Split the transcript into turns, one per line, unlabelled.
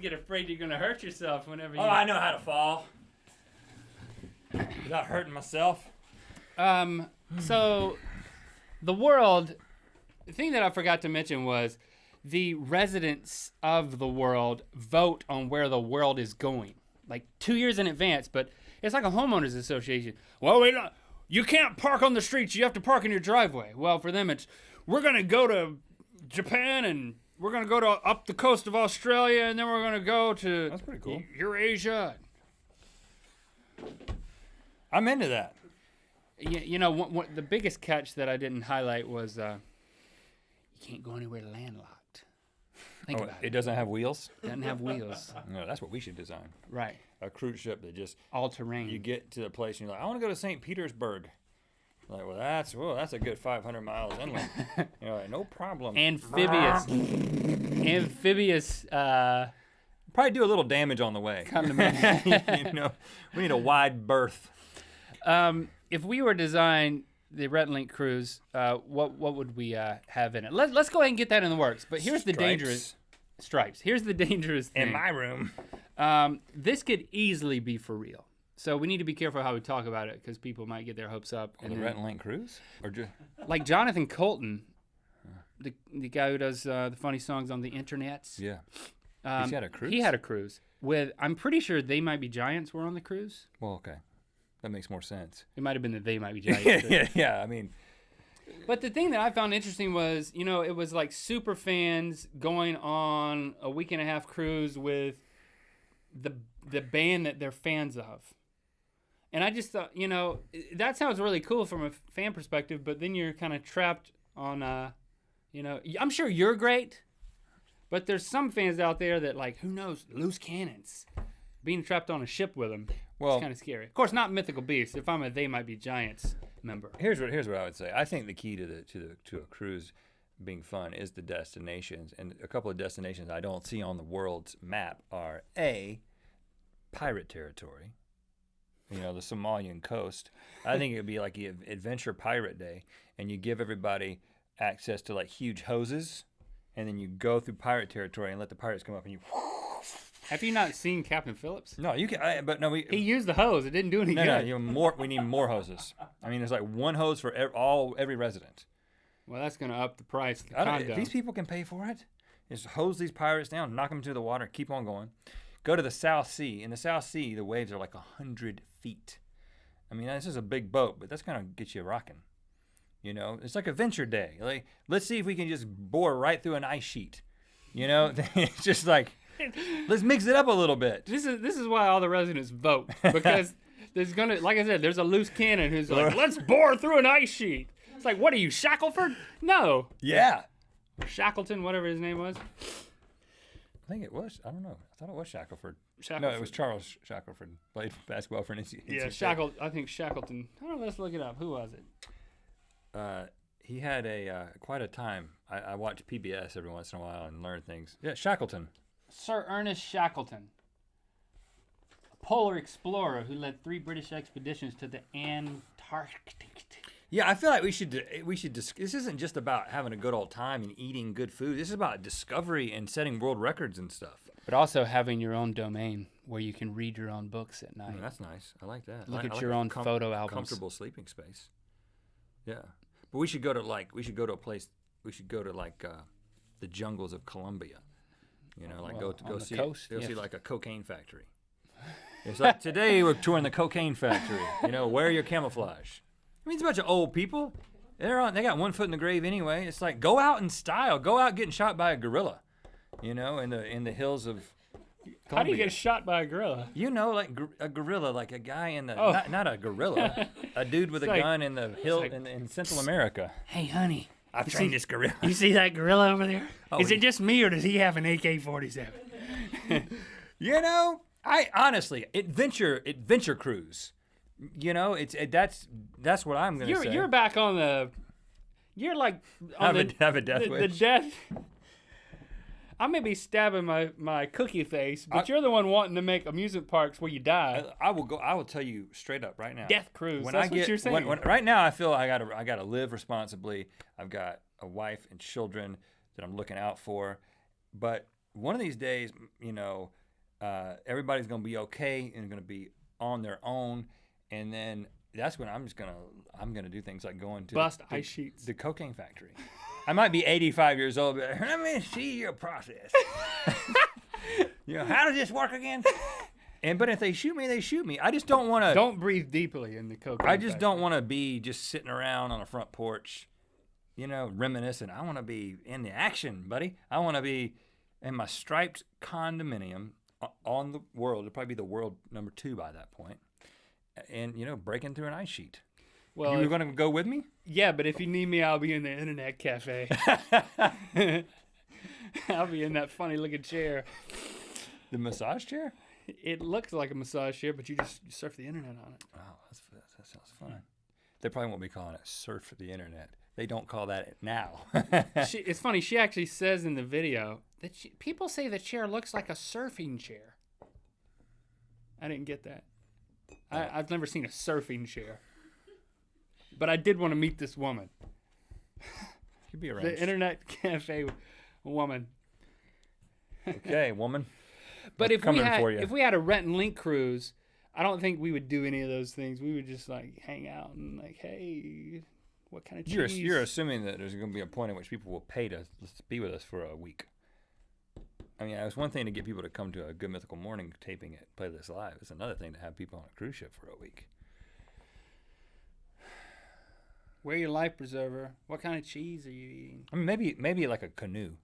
get afraid you're gonna hurt yourself whenever you.
Oh, I know how to fall without hurting myself.
So, the world. The thing that I forgot to mention was the residents of the world vote on where the world is going, like 2 years in advance. But it's like a homeowners association. Well, you can't park on the streets. You have to park in your driveway. Well, for them, it's we're gonna go to Japan and we're gonna go to up the coast of Australia, and then we're gonna go to
That's pretty cool.
Eurasia.
I'm into that.
You know, the biggest catch that I didn't highlight was you can't go anywhere landlocked. Think about it.
It doesn't have wheels?
Doesn't have wheels.
No, that's what we should design.
Right.
A cruise ship that just
all terrain.
You get to the place and you're like, I want to go to St. Petersburg. Like, well, that's a good 500 miles inland. You're like, no problem.
Amphibious.
Probably do a little damage on the way. You know, we need a wide berth.
If we were to design the Rhett Link cruise, what would we have in it? Let's go ahead and get that in the works. But here's the dangerous stripes. Here's the dangerous thing.
In my room.
This could easily be for real. So we need to be careful how we talk about it because people might get their hopes up.
On the Rhett Link cruise? Or just
like Jonathan Colton, the guy who does the funny songs on the internets.
Yeah. He's had a cruise?
He had a cruise with, I'm pretty sure They Might Be Giants were on the cruise.
Well, okay. That makes more sense.
It might have been the They Might Be Giants.
Yeah, I mean.
But the thing that I found interesting was, you know, it was like super fans going on a week and a half cruise with the band that they're fans of. And I just thought, you know, that sounds really cool from a fan perspective, but then you're kind of trapped on, you know, I'm sure you're great, but there's some fans out there that, like, who knows, loose cannons. Being trapped on a ship with them, it's kind of scary. Of course, not Mythical Beasts. If I'm a They Might Be Giants member.
Here's what I would say. I think the key to a cruise being fun is the destinations, and a couple of destinations I don't see on the world's map are A, pirate territory. You know, the Somalian coast. I think it would be like the Adventure Pirate Day, and you give everybody access to like huge hoses, and then you go through pirate territory and let the pirates come up and you.
Have you not seen Captain Phillips?
No, you can. But no,
he used the hose. It didn't do any good.
No, we need more hoses. I mean, there's like one hose for every resident.
Well, that's going to up the price.
If these people can pay for it, just hose these pirates down, knock them into the water, keep on going. Go to the South Sea. In the South Sea, the waves are like 100 feet. I mean, this is a big boat, but that's going to get you rocking. You know, it's like Adventure Day. Like, let's see if we can just bore right through an ice sheet. You know, it's just like, let's mix it up a little bit.
This is why all the residents vote, because there's gonna, like I said, there's a loose cannon who's like, let's bore through an ice sheet. It's like, what are you, Shackleford? No.
Yeah.
Shackleton, whatever his name was.
I think it was. I don't know. I thought it was Shackleford. No, it was Charles Shackleford. Played basketball for NC.
Yeah, I think Shackleton. I don't know. Let's look it up. Who was it?
He had quite a time. I watch PBS every once in a while and learn things. Yeah, Shackleton.
Sir Ernest Shackleton, a polar explorer who led 3 British expeditions to the Antarctic.
Yeah, I feel like we should. This isn't just about having a good old time and eating good food. This is about discovery and setting world records and stuff.
But also having your own domain where you can read your own books at night.
That's nice. I like that.
Look at your own photo albums.
Comfortable sleeping space. Yeah, but we should go to a place. We should go to the jungles of Colombia. You know, like go see see like a cocaine factory. It's like, today we're touring the cocaine factory. You know, wear your camouflage. I mean, it's a bunch of old people. They got one foot in the grave anyway. It's like, go out in style. Go out getting shot by a gorilla. You know, in the hills of Colombia.
How do you get shot by a gorilla?
You know, like a gorilla, like a guy in the not a gorilla, a dude with a gun in the hill in Central America.
Hey, honey.
I've trained this gorilla.
You see that gorilla over there? Is it just me, or does he have an AK-47?
You know, I honestly, adventure cruise. You know, that's what I'm gonna say.
You're back on the. You're like on
have a death wish.
The death. I may be stabbing my cookie face, but you're the one wanting to make amusement parks where you die.
I will tell you straight up right now.
Death cruise. That's what you're saying.
Right now, I feel I gotta live responsibly. I've got a wife and children that I'm looking out for, but one of these days, everybody's going to be okay and going to be on their own, and then that's when I'm gonna do things like going to
bust ice sheets,
the cocaine factory. I might be 85 years old, but let me see your process. How does this work again? But if they shoot me, they shoot me. I just don't want to.
Don't breathe deeply in the cocaine.
I just don't want to be just sitting around on a front porch, reminiscing. I want to be in the action, buddy. I want to be in my striped condominium on the world. It'll probably be the world number 2 by that point. And, breaking through an ice sheet. Well, you were going to go with me?
Yeah, but if you need me, I'll be in the internet cafe. I'll be in that funny looking chair.
The massage chair?
It looks like a massage chair, but you just surf the internet on it.
Oh, that sounds fun. They probably won't be calling it surf the internet. They don't call that it now.
It's funny. She actually says in the video that people say the chair looks like a surfing chair. I didn't get that. I've never seen a surfing chair. But I did want to meet this woman.
Could be arranged.
The internet cafe woman.
Okay, woman.
But if we had a Rhett and Link cruise, I don't think we would do any of those things. We would just hang out and hey, what kind of cheese?
You're assuming that there's going to be a point at which people will pay to be with us for a week. I mean, it's one thing to get people to come to a Good Mythical Morning taping at Play This Live. It's another thing to have people on a cruise ship for a week.
Wear your life preserver. What kind of cheese are you eating?
I mean, maybe like a canoe.